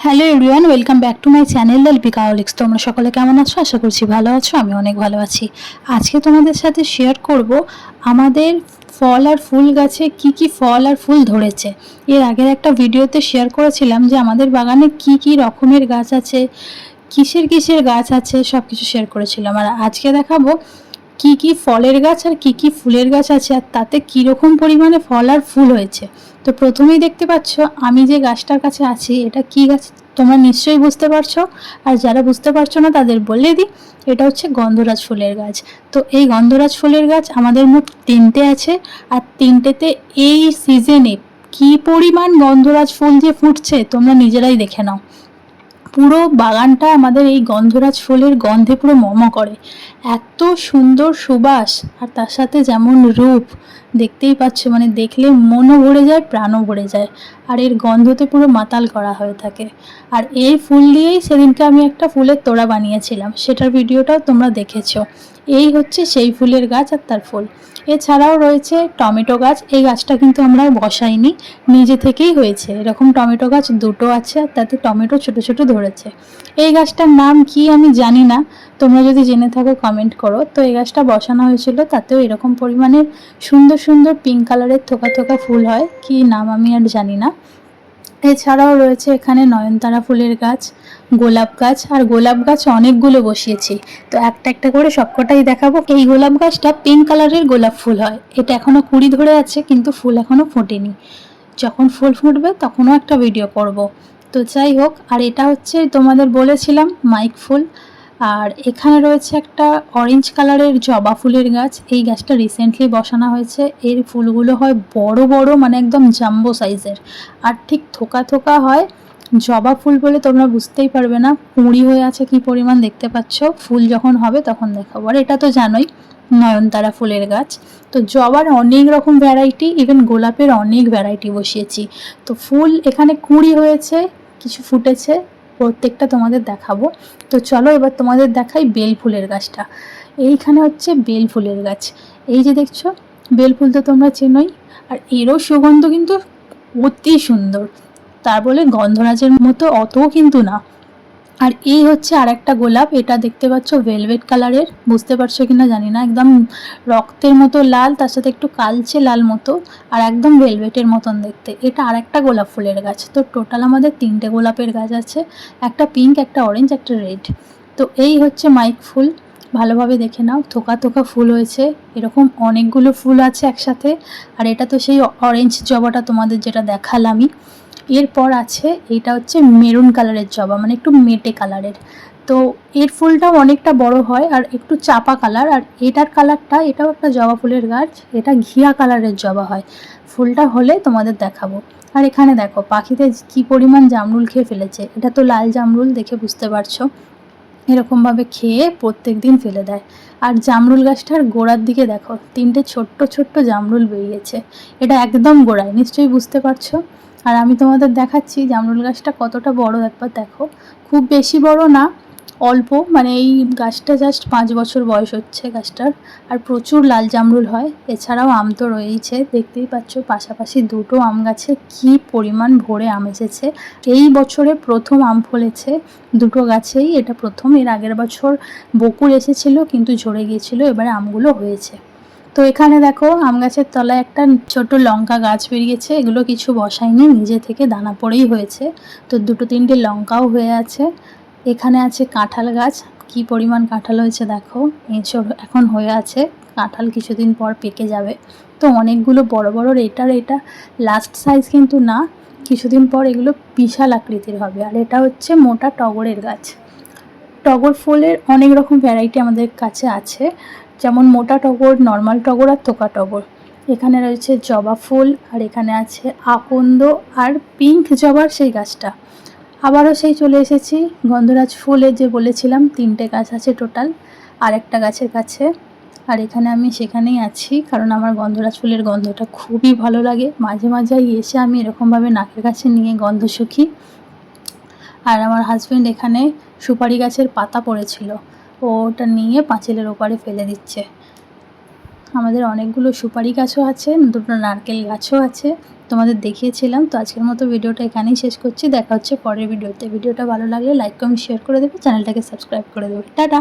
Hello everyone, welcome back to my channel Deepika অলিক্স। তোমরা সকলে কেমন আছো? আশা করছি ভালো আছো। আমি অনেক ভালো আছি। আজকে তোমাদের সাথে শেয়ার করব আমাদের ফল আর ফুল গাছে কি কি ফল আর ফুল ধরেছে। এর আগের একটা ভিডিওতে শেয়ার করেছিলাম যে আমাদের বাগানে কি কি রকমের গাছ আছে, কিসের কিসের গাছ আছে, সব কিছু শেয়ার করেছিলাম। আর আজকে দেখাবো কি কি ফলের গাছ আর কি কি ফুলের গাছ আছে, আর তাতে কীরকম পরিমাণে ফল আর ফুল হয়েছে। তো প্রথমেই দেখতে পাচ্ছ আমি যে গাছটার কাছে আছি, এটা কি গাছ তোমরা নিশ্চয়ই বুঝতে পারছো। আর যারা বুঝতে পারছো না তাদের বলে দিই, এটা হচ্ছে গন্ধরাজ ফুলের গাছ। তো এই গন্ধরাজ ফুলের গাছ আমাদের মোট তিনটে আছে, আর তিনটেতে এই সিজনে কি পরিমাণ গন্ধরাজ ফুল যে ফুটছে তোমরা নিজেরাই দেখে নাও। পুরো বাগানটা আমাদের এই গন্ধরাজ ফুলের গন্ধে পুরো মম করে। এত সুন্দর সুবাস, আর তার সাথে যেমন রূপ, দেখতেই পাচ্ছ, মানে দেখলে মনও ভরে যায়, প্রাণও ভরে যায়। আর এর গন্ধতে পুরো মাতাল করা হয়ে থাকে। আর এই ফুল দিয়েই সেদিনকে আমি একটা ফুলের তোড়া বানিয়েছিলাম, সেটার ভিডিওটাও তোমরা দেখেছো। এই হচ্ছে সেই ফুলের গাছ আর তার ফুল। এছাড়াও রয়েছে টমেটো গাছ। এই গাছটা কিন্তু আমরা বসাইনি, নিজে থেকেই হয়েছে। এরকম টমেটো গাছ দুটো আছে, আর তাতে টমেটো ছোট ছোট ধরেছে। এই গাছটার নাম কি আমি জানি না, তোমরা যদি জেনে থাকো কমেন্ট করো। তো এই গাছটা বসানো হয়েছিল, তাতেও এরকম পরিমাণে সুন্দর সুন্দর পিঙ্ক কালারের থোকা থোকা ফুল হয়, কি নাম আমি আর জানি না। এছাড়াও রয়েছে এখানে নয়নতারা ফুলের গাছ, গোলাপ গাছ। আর গোলাপ গাছ অনেকগুলো বসিয়েছি, তো একটা একটা করে সবকটাই দেখাবো। এই গোলাপ গাছটা পিঙ্ক কালারের গোলাপ ফুল হয়। এটা এখনো কুড়ি ধরে আছে, কিন্তু ফুল এখনো ফোটেনি। যখন ফুল ফুটবে তখনও একটা ভিডিও করব। তো যাই হোক, আর এটা হচ্ছে তোমাদের বলেছিলাম মাইক ফুল। আর এখানে রয়েছে একটা অরেঞ্জ কালারের জবা ফুলের গাছ। এই গাছটা রিসেন্টলি বসানো হয়েছে। এর ফুলগুলো হয় বড় বড়, মানে একদম জাম্বো সাইজের, আর ঠিক থোকা থোকা হয়। জবা ফুল বলে তোমরা বুঝতেই পারবে না, কুঁড়ি হয়ে আছে কি পরিমাণ, দেখতে পাচ্ছ। ফুল যখন হবে তখন দেখাবো। আর এটা তো জানোই নয়নতারা ফুলের গাছ। তো জবার অনেক রকম ভ্যারাইটি, ইভেন গোলাপের অনেক ভ্যারাইটি বসিয়েছি। তো ফুল এখানে কুঁড়ি হয়েছে, কিছু ফুটেছে, প্রত্যেকটা তোমাদের দেখাবো। তো চলো এবার তোমাদের দেখাই বেল ফুলের গাছটা। এইখানে হচ্ছে বেল ফুলের গাছ। এই যে দেখছো, বেল ফুল তো তোমরা চেনোই। আর এরও সুগন্ধ কিন্তু অতি সুন্দর, তার বলে গন্ধরাজের মতো অতও কিন্তু না। আর এই হচ্ছে আর একটা গোলাপ। এটা দেখতে পাচ্ছ ভেলভেট কালারের, বুঝতে পারছো কিনা জানি না, একদম রক্তের মতো লাল, তার সাথে একটু কালচে লাল মতো, আর একদম ভেলভেটের মতন দেখতে। এটা আর একটা গোলাপ ফুলের গাছ। তো টোটাল আমাদের তিনটে গোলাপের গাছ আছে, একটা পিঙ্ক, একটা অরেঞ্জ, একটা রেড। তো এই হচ্ছে মাইক ফুল, ভালোভাবে দেখে নাও, থোকা থোকা ফুল হয়েছে। এরকম অনেকগুলো ফুল আছে একসাথে। আর এটা তো সেই অরেঞ্জ জবাটা তোমাদের যেটা দেখালামই। এরপর আছে এইটা হচ্ছে মেরুন কালারের জবা, মানে একটু মেটে কালারের। তো এর ফুলটাও অনেকটা বড় হয় আর একটু চাপা কালার। আর এটার কালারটা, এটাও একটা জবা ফুলের গাছ, এটা ঘিয়া কালারের জবা হয়। ফুলটা হলে তোমাদের দেখাবো। আর এখানে দেখো পাখিতে কি পরিমাণ জামরুল খেয়ে ফেলেছে। এটা তো লাল জামরুল, দেখে বুঝতে পারছো। এরকমভাবে খেয়ে প্রত্যেক দিন ফেলে দেয়। আর জামরুল গাছটার গোড়ার দিকে দেখো, তিনটে ছোট্ট ছোট্ট জামরুল বেরিয়েছে। এটা একদম গোড়ায়, নিশ্চয়ই বুঝতে পারছো। আর আমি তোমাদের দেখাচ্ছি জামরুল গাছটা কতটা বড়, একবার দেখো। খুব বেশি বড় না, অল্প, মানে এই গাছটা জাস্ট 5 বছর বয়স হচ্ছে গাছটার। আর প্রচুর লাল জামরুল হয়। এছাড়াও আম তো রয়েইছে, দেখতেই পাচ্ছ পাশাপাশি দুটো আম গাছে কি পরিমাণ ভরে আম এসেছে। এই বছরে প্রথম আম ফলেছে দুটো গাছেই, এটা প্রথম। এর আগের বছর বকুল এসেছিল কিন্তু ঝরে গিয়েছিল, এবারে আমগুলো হয়েছে। তো এখানে দেখো আম গাছের তলায় একটা ছোট লঙ্কা গাছ বেরিয়েছে। এগুলো কিছু বসাইনি, নিজে থেকে দানা পড়েই হয়েছে। তো দুটো তিনটে লঙ্কাও হয়ে আছে। এখানে আছে কাঁঠাল গাছ, কি পরিমাণ কাঁঠাল হয়েছে দেখো। এঁচড় এখন হয়ে আছে, কাঁঠাল কিছুদিন পর পেকে যাবে। তো অনেকগুলো বড় বড়, এটা লাস্ট সাইজ কিন্তু না, কিছুদিন পর এগুলো বিশাল আকৃতির হবে। আর এটা হচ্ছে মোটা টগরের গাছ। টগর ফুলের অনেক রকম ভ্যারাইটি আমাদের কাছে আছে, যেমন মোটা টগর, নর্মাল টগর আর থোকা টগর। এখানে রয়েছে জবা ফুল, আর এখানে আছে আকন্দ আর পিঙ্ক জবার সেই গাছটা। আবারও সেই চলে এসেছি গন্ধরাজ ফুলের, যে বলেছিলাম তিনটে গাছ আছে টোটাল, আর একটা গাছের কাছে। আর এখানে আমি সেখানেই আছি, কারণ আমার গন্ধরাজ ফুলের গন্ধটা খুবই ভালো লাগে। মাঝে মাঝে এসে আমি এরকমভাবে নাকের কাছে নিয়ে গন্ধ শুকি। আর আমার হাজব্যান্ড এখানে সুপারি গাছের পাতা পড়েছিল, ও ওটা নিয়ে পাঁচিলের ওপারে ফেলে দিচ্ছে। আমাদের অনেকগুলো সুপারি গাছও আছে, দুটো নারকেল গাছও আছে, তোমাদের দেখিয়েছিলাম। তো আজকের মতো ভিডিওটা এখানেই শেষ করছি, দেখা হচ্ছে পরের ভিডিওতে। ভিডিওটা ভালো লাগলে লাইক কমেন্ট শেয়ার করে দেবে, চ্যানেলটাকে সাবস্ক্রাইব করে দেবে। টাটা।